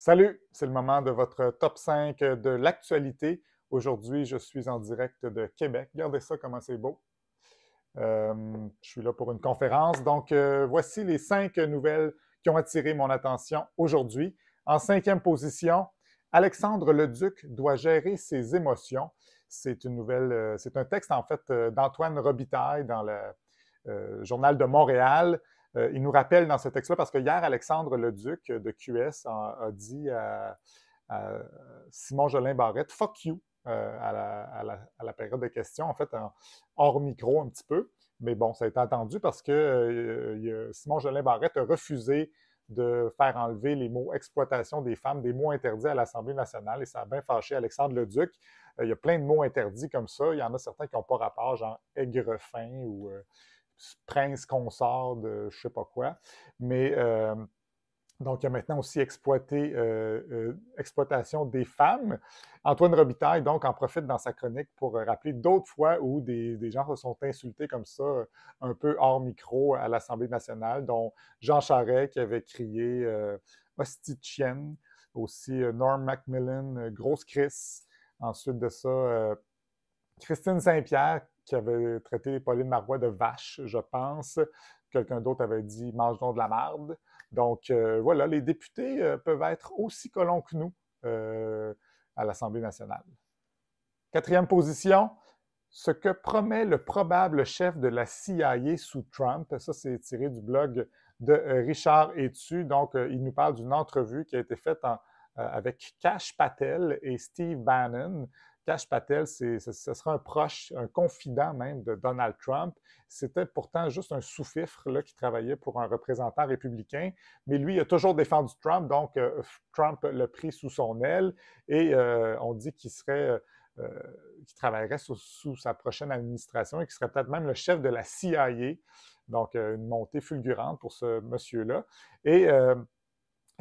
Salut, c'est le moment de votre top 5 de l'actualité. Aujourd'hui, je suis en direct de Québec. Regardez ça, comment c'est beau. Je suis là pour une conférence. Donc, voici les 5 nouvelles qui ont attiré mon attention aujourd'hui. En cinquième position, Alexandre Leduc doit gérer ses émotions. C'est une nouvelle, c'est un texte en fait d'Antoine Robitaille dans le Journal de Montréal. Il nous rappelle dans ce texte-là, parce que hier, Alexandre Leduc de QS a dit à Simon Jolin Barrette, fuck you, à la période de questions, en fait, hors micro un petit peu. Mais bon, ça a été entendu parce que Simon Jolin Barrette a refusé de faire enlever les mots exploitation des femmes, des mots interdits à l'Assemblée nationale, et ça a bien fâché Alexandre Leduc. Il y a plein de mots interdits comme ça. Il y en a certains qui n'ont pas rapport, genre aigrefin ou prince consort de je sais pas quoi. Mais donc, il y a maintenant aussi exploitation des femmes. Antoine Robitaille, donc, en profite dans sa chronique pour rappeler d'autres fois où des gens se sont insultés comme ça, un peu hors micro à l'Assemblée nationale, dont Jean Charest qui avait crié hostie de chienne, aussi Norm Macmillan, grosse Chris. Ensuite de ça, Christine Saint-Pierre qui avait traité Pauline Marois de vache, je pense. Quelqu'un d'autre avait dit mange donc de la marde. Donc voilà, les députés peuvent être aussi colons que nous à l'Assemblée nationale. Quatrième position, ce que promet le probable chef de la CIA sous Trump. Ça, c'est tiré du blog de Richard Etu. Donc, il nous parle d'une entrevue qui a été faite avec Kash Patel et Steve Bannon. Kash Patel, ce sera un proche, un confident même de Donald Trump. C'était pourtant juste un sous-fifre là, qui travaillait pour un représentant républicain, mais lui il a toujours défendu Trump, donc Trump l'a pris sous son aile et on dit qu'il serait qui travaillerait sous sa prochaine administration et qui serait peut-être même le chef de la CIA. Donc, une montée fulgurante pour ce monsieur-là. Et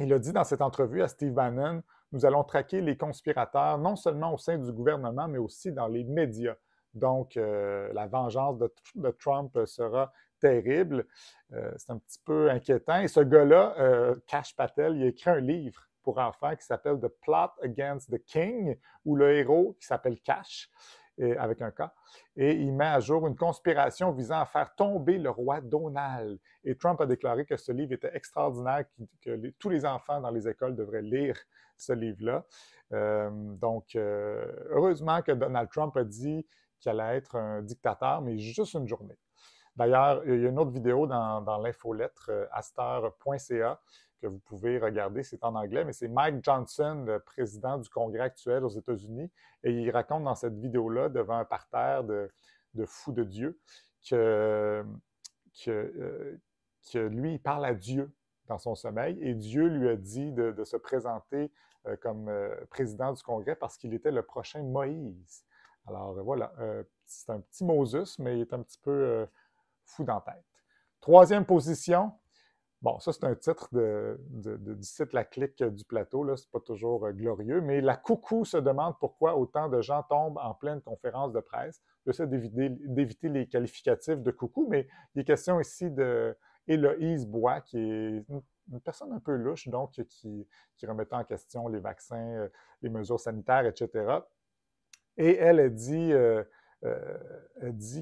il a dit dans cette entrevue à Steve Bannon, nous allons traquer les conspirateurs non seulement au sein du gouvernement, mais aussi dans les médias. Donc, la vengeance de Trump sera terrible. C'est un petit peu inquiétant. Et ce gars-là, Kash Patel, il a écrit un livre pour enfants qui s'appelle The Plot Against the King, où le héros qui s'appelle Cash, avec un K, et il met à jour une conspiration visant à faire tomber le roi Donald. Et Trump a déclaré que ce livre était extraordinaire, que tous les enfants dans les écoles devraient lire ce livre-là. Donc, heureusement que Donald Trump a dit qu'il allait être un dictateur, mais juste une journée. D'ailleurs, il y a une autre vidéo dans l'infolettre aster.ca que vous pouvez regarder, c'est en anglais, mais c'est Mike Johnson, le président du Congrès actuel aux États-Unis, et il raconte dans cette vidéo-là, devant un parterre de fous de Dieu, que, que, que lui, il parle à Dieu dans son sommeil, et Dieu lui a dit de se présenter comme président du Congrès parce qu'il était le prochain Moïse. Alors voilà, c'est un petit Moses, mais il est un petit peu fou dans la tête. Troisième position, bon, ça c'est un titre du site La Clique du plateau, là, c'est pas toujours glorieux, mais la coucou se demande pourquoi autant de gens tombent en pleine conférence de presse. J'essaie d'éviter les qualificatifs de coucou, mais il est question ici de Héloïse Bois, qui est une personne un peu louche, donc qui remettait en question les vaccins, les mesures sanitaires, etc. Et elle a dit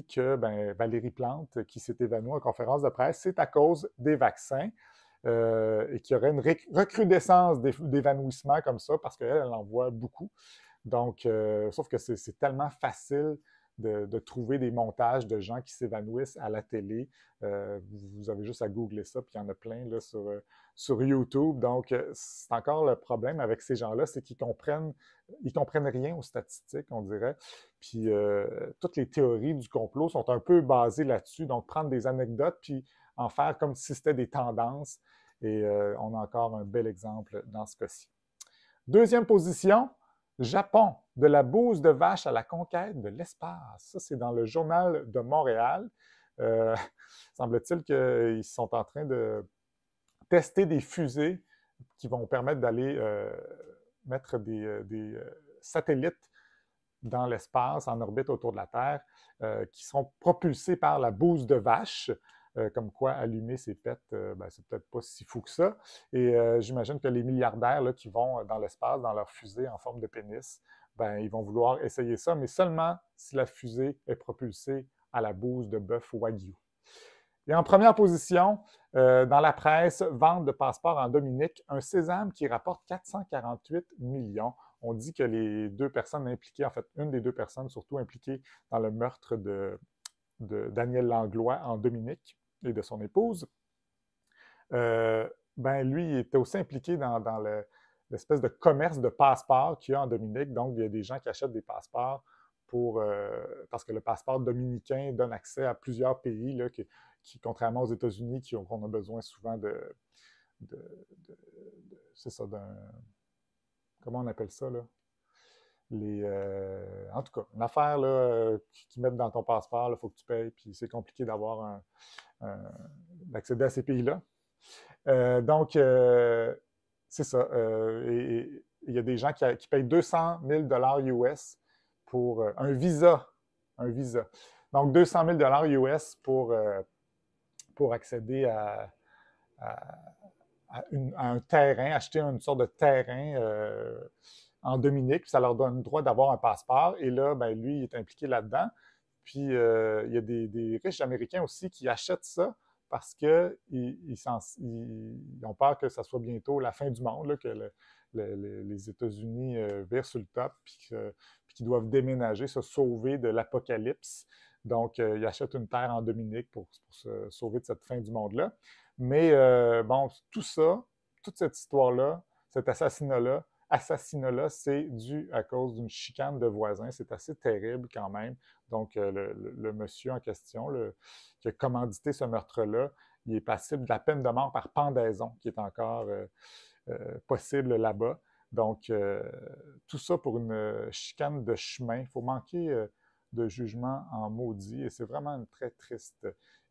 que Valérie Plante, qui s'est évanouie en conférence de presse, c'est à cause des vaccins et qu'il y aurait une recrudescence d'évanouissement comme ça parce qu'elle en voit beaucoup. Donc, sauf que c'est tellement facile de trouver des montages de gens qui s'évanouissent à la télé. Vous avez juste à googler ça, puis il y en a plein là, sur YouTube. Donc, c'est encore le problème avec ces gens-là, c'est qu'ils comprennent rien aux statistiques, on dirait. Puis, toutes les théories du complot sont un peu basées là-dessus. Donc, prendre des anecdotes, puis en faire comme si c'était des tendances. Et on a encore un bel exemple dans ce cas-ci. Deuxième position, Japon, de la bouse de vache à la conquête de l'espace. Ça, c'est dans le Journal de Montréal. Semble-t-il qu'ils sont en train de tester des fusées qui vont permettre d'aller mettre des satellites dans l'espace, en orbite autour de la Terre, qui sont propulsés par la bouse de vache. comme quoi allumer ses pets, ben, c'est peut-être pas si fou que ça. Et j'imagine que les milliardaires là, qui vont dans l'espace, dans leur fusée en forme de pénis, ben, ils vont vouloir essayer ça, mais seulement si la fusée est propulsée à la bouse de bœuf Wagyu. Et en première position, dans la presse, vente de passeports en Dominique, un sésame qui rapporte 448 millions. On dit que les deux personnes impliquées, en fait, une des deux personnes surtout impliquées dans le meurtre de Daniel Langlois en Dominique et de son épouse, ben lui, il était aussi impliqué dans l'espèce de commerce de passeports qu'il y a en Dominique. Donc, il y a des gens qui achètent des passeports parce que le passeport dominicain donne accès à plusieurs pays là, qui, contrairement aux États-Unis, qu'on a besoin souvent c'est ça, comment on appelle ça, là? En tout cas, une affaire là, qui mettent dans ton passeport, il faut que tu payes, puis c'est compliqué d'accéder à ces pays-là. Donc, c'est ça. Et il y a des gens qui payent 200 000 US pour un visa. Un visa. Donc, 200 000 US pour accéder à un terrain, acheter une sorte de terrain en Dominique, puis ça leur donne le droit d'avoir un passeport. Et là, ben, lui, il est impliqué là-dedans. Puis, il y a des riches Américains aussi qui achètent ça parce qu'ils ont peur que ça soit bientôt la fin du monde, là, que les États-Unis virent sur le top, puis qu'ils doivent déménager, se sauver de l'apocalypse. Donc, ils achètent une terre en Dominique pour se sauver de cette fin du monde-là. Mais bon, tout ça, toute cette histoire-là, cet assassinat-là, c'est dû à cause d'une chicane de voisins. C'est assez terrible quand même. Donc, le monsieur en question, qui a commandité ce meurtre-là, il est passible de la peine de mort par pendaison, qui est encore possible là-bas. Donc, tout ça pour une chicane de chemin. Il faut manquer de jugement en maudit, et c'est vraiment une très triste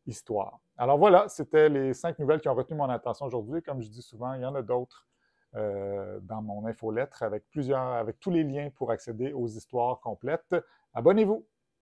histoire. Alors voilà, c'était les 5 nouvelles qui ont retenu mon attention aujourd'hui. Comme je dis souvent, il y en a d'autres dans mon infolettre avec tous les liens pour accéder aux histoires complètes. Abonnez-vous!